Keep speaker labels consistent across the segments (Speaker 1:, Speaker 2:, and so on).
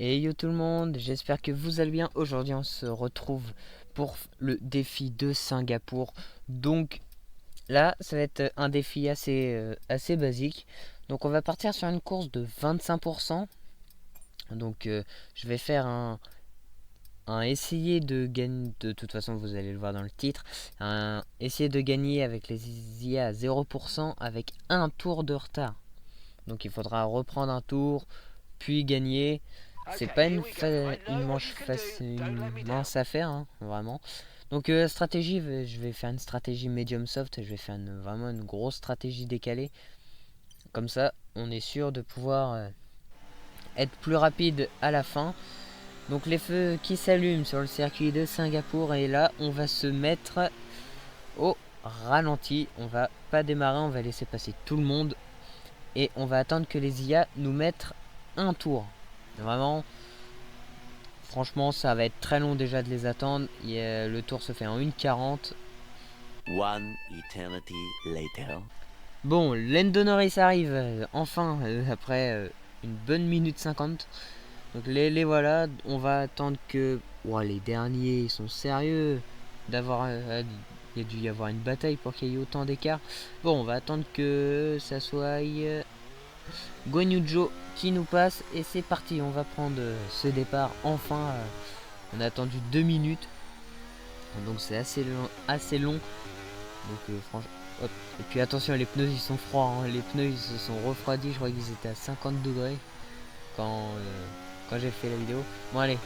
Speaker 1: Et yo tout le monde, j'espère que vous allez bien. Aujourd'hui on se retrouve pour le défi de Singapour. Donc là ça va être un défi assez basique. Donc on va partir sur une course de 25%. Donc je vais faire un essayer de gagner, de toute façon vous allez le voir dans le titre, un essayer de gagner avec les IA à 0% avec un tour de retard. Donc il faudra reprendre un tour, puis gagner. C'est pas une manche facile, une mince affaire, hein, vraiment. Donc stratégie, je vais faire une stratégie medium soft, je vais faire vraiment une grosse stratégie décalée. Comme ça, on est sûr de pouvoir être plus rapide à la fin. Donc les feux qui s'allument sur le circuit de Singapour, et là on va se mettre au ralenti. On va pas démarrer, on va laisser passer tout le monde et on va attendre que les IA nous mettent un tour. Vraiment, franchement, ça va être très long déjà de les attendre. Le tour se fait en 1:40.
Speaker 2: One eternity later.
Speaker 1: Bon, Lando Norris arrive enfin après une bonne minute 50. Donc les voilà, on va attendre que... Ouah, les derniers, ils sont sérieux d'avoir... il y a dû y avoir une bataille pour qu'il y ait autant d'écart. Bon, on va attendre que ça soit Guan Yu Zhou qui nous passe et c'est parti. On va prendre ce départ enfin. On a attendu 2 minutes. Donc c'est assez long. Donc franchement, hop. Et puis attention, les pneus ils sont froids, hein. Les pneus ils se sont refroidis. Je crois qu'ils étaient à 50 degrés quand j'ai fait la vidéo. Bon allez.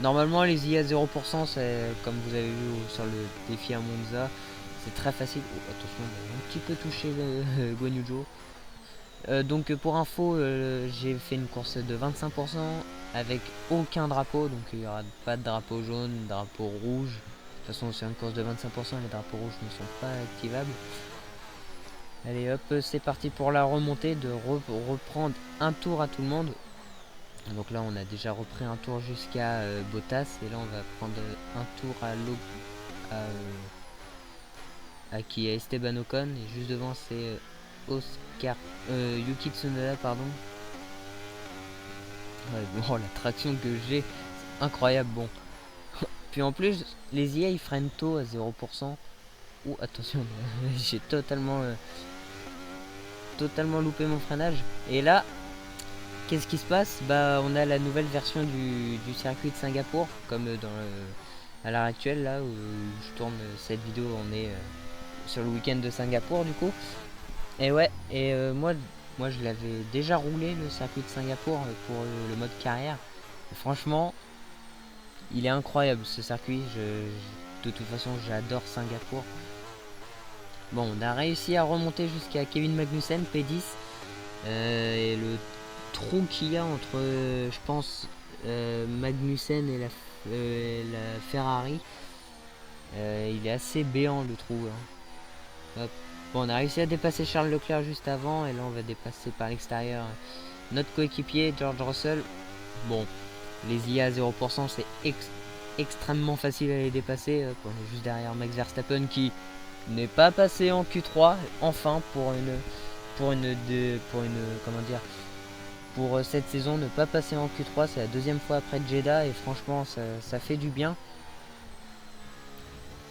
Speaker 1: Normalement les IA 0%, c'est comme vous avez vu sur le défi à Monza. C'est très facile. Oh, attention, on a un petit peu touché le Guan Yu Zhou. Donc pour info, j'ai fait une course de 25% avec aucun drapeau. Donc il n'y aura pas de drapeau jaune, drapeau rouge. De toute façon, c'est une course de 25%, les drapeaux rouges ne sont pas activables. Allez hop, c'est parti pour la remontée, de reprendre un tour à tout le monde. Donc là, on a déjà repris un tour jusqu'à Bottas. Et là, on va prendre un tour à qui est Esteban Ocon. Et juste devant, c'est Yuki Tsunoda, pardon. Ouais, bon, la traction que j'ai, c'est incroyable. Bon. Puis en plus, les IA ils freinent tôt à 0%. Ouh, attention, j'ai totalement loupé mon freinage. Et là, qu'est-ce qui se passe? Bah, on a la nouvelle version du circuit de Singapour, comme à l'heure actuelle, là où je tourne cette vidéo, on est sur le week-end de Singapour, du coup. Et ouais, et moi je l'avais déjà roulé, le circuit de Singapour, pour le mode carrière. Et franchement, il est incroyable ce circuit. De toute façon, j'adore Singapour. Bon, on a réussi à remonter jusqu'à Kevin Magnussen, P10. Et le trou qu'il y a entre, je pense, Magnussen et la Ferrari, il est assez béant le trou, hein. Hop. Bon, on a réussi à dépasser Charles Leclerc juste avant. Et là, on va dépasser par l'extérieur notre coéquipier, George Russell. Bon, les IA à 0%, c'est extrêmement facile à les dépasser. On est juste derrière Max Verstappen qui n'est pas passé en Q3 enfin comment dire, pour cette saison, ne pas passer en Q3, c'est la deuxième fois après Jeddah et franchement ça fait du bien.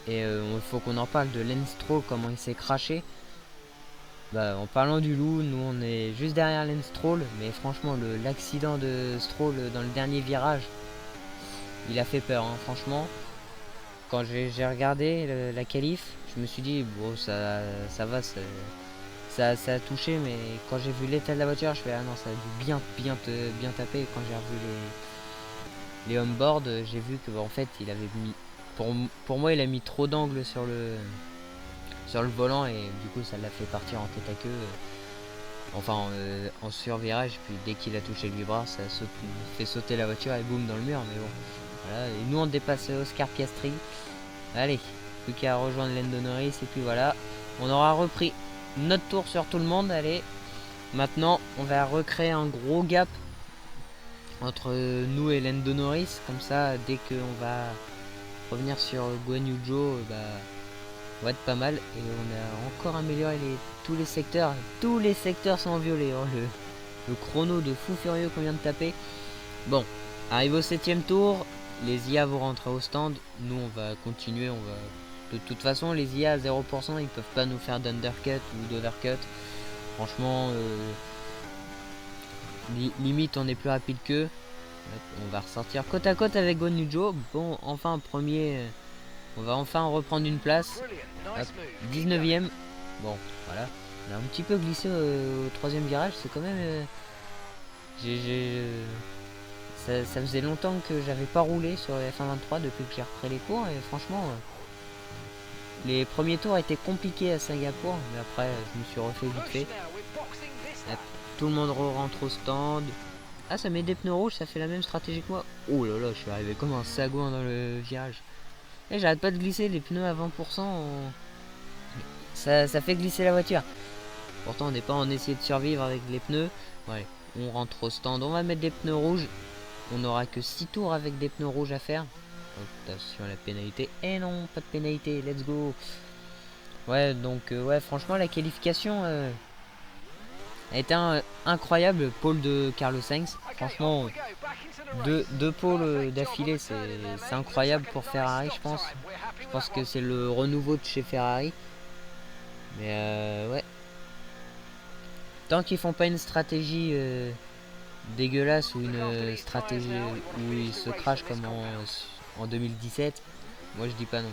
Speaker 1: Et il faut qu'on en parle de Lance Stroll, comment il s'est craché. Bah, en parlant du loup, nous on est juste derrière Lance Stroll, mais franchement l'accident de Stroll dans le dernier virage, il a fait peur, hein, franchement. Quand j'ai regardé la qualif, je me suis dit bon, ça va, ça a touché, mais quand j'ai vu l'état de la voiture, je fais ah non, ça a dû bien taper. Et quand j'ai revu les on-board, j'ai vu que en fait il avait mis, pour moi il a mis trop d'angle sur le volant, et du coup ça l'a fait partir en tête à queue, enfin en survirage. Puis dès qu'il a touché le vibreur, ça fait sauter la voiture et boum dans le mur. Mais bon, voilà. Et nous on dépasse Oscar Piastri. Allez, plus qu'à rejoindre Lando Norris, et puis voilà, on aura repris notre tour sur tout le monde. Allez, maintenant on va recréer un gros gap entre nous et Lando Norris. Comme ça, dès qu'on va revenir sur Guan Yu Zhou, bah, on va être pas mal. Et on a encore amélioré tous les secteurs. Tous les secteurs sont en violet, hein. Le chrono de fou furieux qu'on vient de taper. Bon, Arrivé au 7ème tour, les IA vont rentrer au stand. Nous, on va continuer. De toute façon, les IA à 0%, ils peuvent pas nous faire d'undercut ou d'overcut. Franchement, limite, on est plus rapide qu'eux. On va ressortir côte à côte avec Gonujo. Bon, enfin, premier. On va enfin reprendre une place. Hop, 19ème. Bon, voilà. On a un petit peu glissé au 3ème virage. C'est quand même. Ça faisait longtemps que j'avais pas roulé sur les F1 23 depuis que j'ai repris les cours. Et franchement, les premiers tours étaient compliqués à Singapour. Mais après, je me suis refait vite fait. Hop, tout le monde rentre au stand. Ah, ça met des pneus rouges, ça fait la même stratégie que moi. Oh là là, je suis arrivé comme un sagouin dans le virage. Et j'arrête pas de glisser, les pneus à 20%, ça fait glisser la voiture. Pourtant, on n'est pas en essayer de survivre avec les pneus. Ouais, on rentre au stand, on va mettre des pneus rouges. On n'aura que 6 tours avec des pneus rouges à faire. Attention à la pénalité. Eh non, pas de pénalité, let's go. Ouais, donc, ouais, franchement, la qualification a été incroyable. Pôle de Carlos Sainz. Franchement, deux pôles d'affilée, c'est incroyable pour Ferrari, je pense. Je pense que c'est le renouveau de chez Ferrari. Mais ouais. Tant qu'ils font pas une stratégie dégueulasse ou une stratégie où ils se crachent comme en 2017, moi je dis pas non.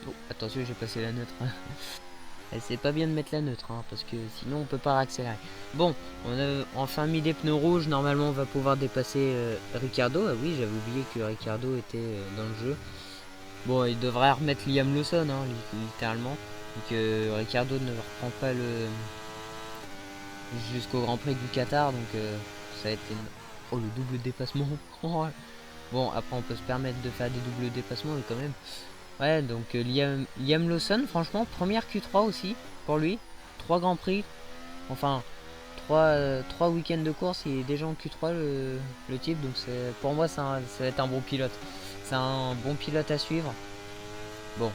Speaker 1: Oh, attention, j'ai passé la neutre. C'est pas bien de mettre la neutre, hein, parce que sinon on peut pas accélérer. Bon, on a enfin mis des pneus rouges. Normalement on va pouvoir dépasser Ricciardo. Ah oui, j'avais oublié que Ricciardo était dans le jeu. Bon, il devrait remettre Liam Lawson, hein, littéralement. Donc Ricciardo ne reprend pas le jusqu'au Grand Prix du Qatar. Donc ça va être oh, le double dépassement. Bon, après on peut se permettre de faire des doubles dépassements, mais quand même. Ouais, donc Liam Lawson, franchement, première Q3 aussi pour lui. 3 Grands Prix, enfin 3 week-ends de course, il est déjà en Q3 le type. Donc pour moi, ça va être un bon pilote. C'est un bon pilote à suivre. Bon,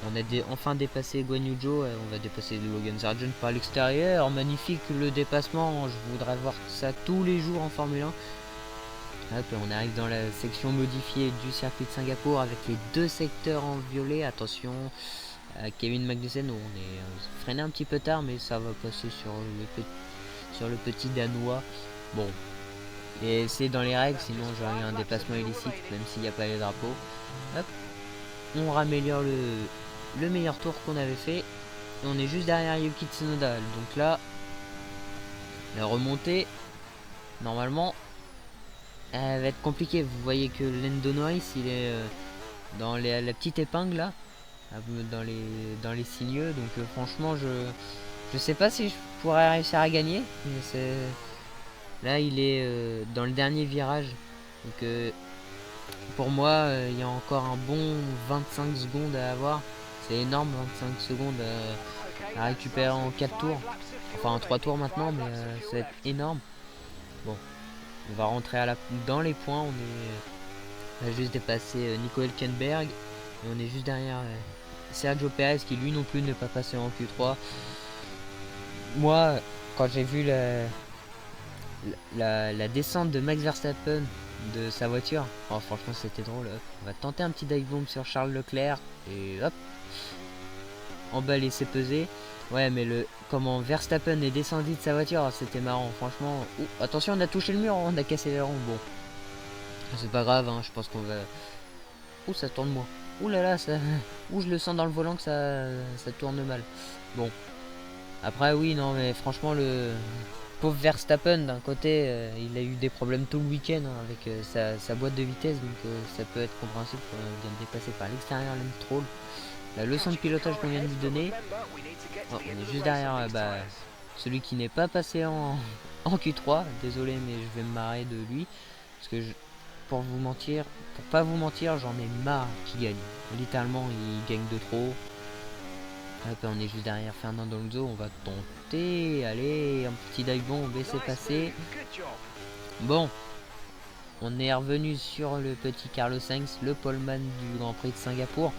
Speaker 1: on a enfin dépassé Guan Yu Zhou, on va dépasser Logan Sargent par l'extérieur. Magnifique le dépassement, je voudrais voir ça tous les jours en Formule 1. Hop, on arrive dans la section modifiée du circuit de Singapour avec les 2 secteurs en violet. Attention à Kevin Magnussen, on est freiné un petit peu tard, mais ça va passer sur le petit danois. Bon, et c'est dans les règles, sinon j'aurais eu un dépassement illicite, même s'il n'y a pas les drapeaux. Hop, on raméliore le meilleur tour qu'on avait fait. Et on est juste derrière Yuki Tsunoda. Donc là, la remontée, normalement, elle va être compliquée. Vous voyez que Lando Norris, il est dans la petite épingle là, dans les signeux. Donc franchement, je sais pas si je pourrais réussir à gagner. Mais là, il est dans le dernier virage. Donc pour moi, il y a encore un bon 25 secondes à avoir. C'est énorme, 25 secondes à récupérer en 4 tours. Enfin en 3 tours maintenant, mais ça va être énorme. Bon, on va rentrer dans les points. On a juste dépassé Nico Hülkenberg. Et on est juste derrière Sergio Perez qui lui non plus n'est pas passé en Q3. Moi, quand j'ai vu la descente de Max Verstappen de sa voiture, oh, franchement c'était drôle. Hop. On va tenter un petit dive bomb sur Charles Leclerc. Et hop, emballer ses pesées. Ouais, mais comment Verstappen est descendu de sa voiture, c'était marrant, franchement. Attention, on a touché le mur, on a cassé les ronds. Bon, c'est pas grave, hein, je pense qu'on va. Ça tourne moins. Là là, ça. Je le sens dans le volant que ça tourne mal. Bon, après, oui, non, mais franchement, le pauvre Verstappen, d'un côté, il a eu des problèmes tout le week-end hein, avec sa boîte de vitesse, donc ça peut être compréhensible qu'on vienne dépasser par l'extérieur Lance Stroll. La leçon de pilotage qu'on vient de lui donner. Oh, on est juste derrière celui qui n'est pas passé en Q3. Désolé, mais je vais me marrer de lui. Parce que pour pas vous mentir, j'en ai marre qu'il gagne. Littéralement, il gagne de trop. Hop, on est juste derrière Fernando Alonso. On va tenter. Allez, un petit dive bomb, c'est passé. Bon, on est revenu sur le petit Carlos Sainz, le poleman du Grand Prix de Singapour.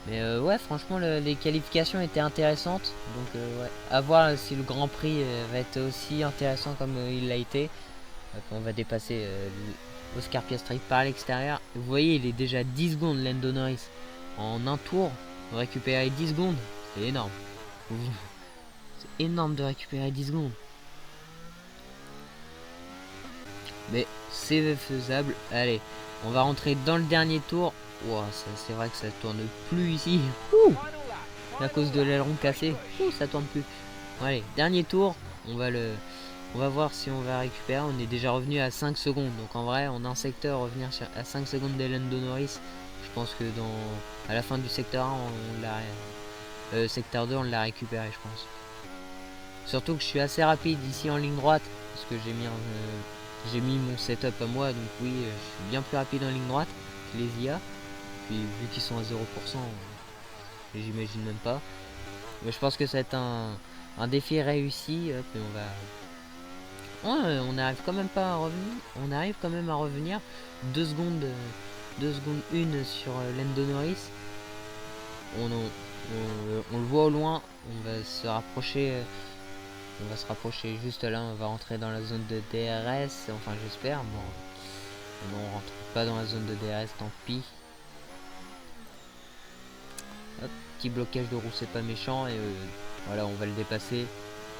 Speaker 1: Mais ouais, franchement, les qualifications étaient intéressantes. Donc, ouais, à voir si le Grand Prix va être aussi intéressant comme il l'a été. Hop, on va dépasser Oscar Piastri par l'extérieur. Vous voyez, il est déjà 10 secondes, Lando Norris. En un tour, récupérer 10 secondes, c'est énorme. C'est énorme de récupérer 10 secondes. Mais c'est faisable. Allez, on va rentrer dans le dernier tour. Wow, c'est vrai que ça tourne plus ici. Ouh, à cause de l'aileron cassé. Ouh, ça tourne plus. Allez, dernier tour. On va voir si on va récupérer. On est déjà revenu à 5 secondes. Donc en vrai, en un secteur, revenir à 5 secondes d'Lando Norris. Je pense que à la fin du secteur 1, on l'a secteur 2, on l'a récupéré, je pense. Surtout que je suis assez rapide ici en ligne droite. Parce que j'ai mis mon setup à moi. Donc oui, je suis bien plus rapide en ligne droite que les IA. Puis vu qu'ils sont à 0%, j'imagine même pas. Mais je pense que ça va être un défi réussi. Hop, et on arrive quand même pas à revenir. On arrive quand même à revenir 2 secondes 1 sur Lando Norris. On le voit au loin. On va se rapprocher juste là. On va rentrer dans la zone de DRS. Enfin, j'espère. Bon, non, on rentre pas dans la zone de DRS, tant pis. Hop, petit blocage de roue, c'est pas méchant. Et voilà, on va le dépasser.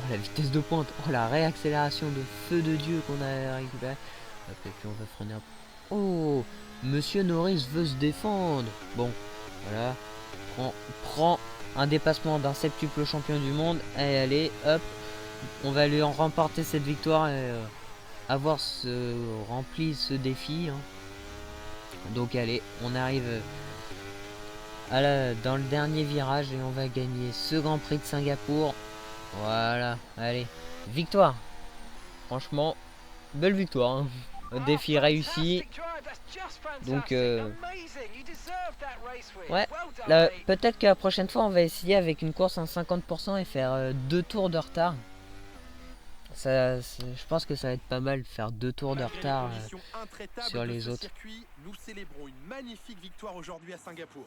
Speaker 1: Oh, la vitesse de pointe. Oh, la réaccélération de feu de Dieu qu'on a récupéré. Hop, et puis on va freiner un peu. Oh, Monsieur Norris veut se défendre. Bon, voilà. Prend un dépassement d'un septuple champion du monde. Et allez, hop. On va lui en remporter cette victoire et avoir rempli ce défi. Hein. Donc allez, on arrive dans le dernier virage et on va gagner ce Grand Prix de Singapour. Voilà, allez, victoire. Franchement, belle victoire. Hein. Défi réussi. Donc ouais, peut-être que la prochaine fois on va essayer avec une course en 50% et faire 2 tours de retard. Je pense que ça va être pas mal de faire 2 tours de retard sur les autres.
Speaker 3: Circuit, nous célébrons une magnifique victoire aujourd'hui à Singapour.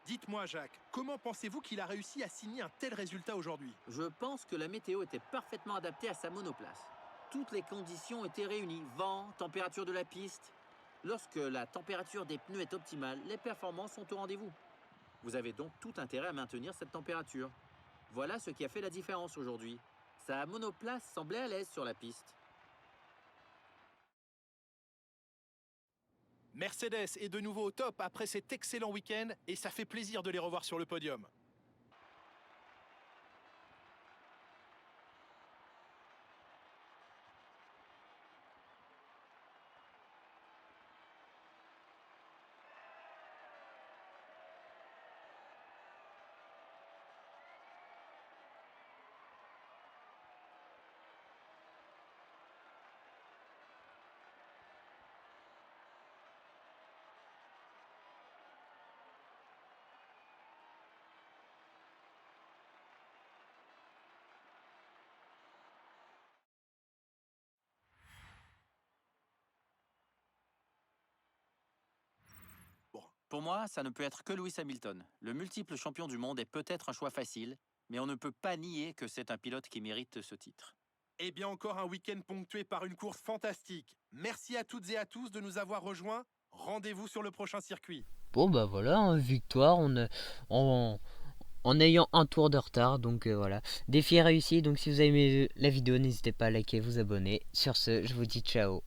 Speaker 3: Dites-moi Jacques, comment pensez-vous qu'il a réussi à signer un tel résultat aujourd'hui?
Speaker 4: Je pense que la météo était parfaitement adaptée à sa monoplace. Toutes les conditions étaient réunies, vent, température de la piste. Lorsque la température des pneus est optimale, les performances sont au rendez-vous. Vous avez donc tout intérêt à maintenir cette température. Voilà ce qui a fait la différence aujourd'hui. Sa monoplace semblait à l'aise sur la piste.
Speaker 3: Mercedes est de nouveau au top après cet excellent week-end et ça fait plaisir de les revoir sur le podium.
Speaker 4: Pour moi, ça ne peut être que Lewis Hamilton. Le multiple champion du monde est peut-être un choix facile, mais on ne peut pas nier que c'est un pilote qui mérite ce titre.
Speaker 3: Et bien encore un week-end ponctué par une course fantastique. Merci à toutes et à tous de nous avoir rejoints. Rendez-vous sur le prochain circuit.
Speaker 1: Bon bah voilà, hein, victoire en ayant un tour de retard. Donc voilà, défi réussi. Donc si vous avez aimé la vidéo, n'hésitez pas à liker, vous abonner. Sur ce, je vous dis ciao.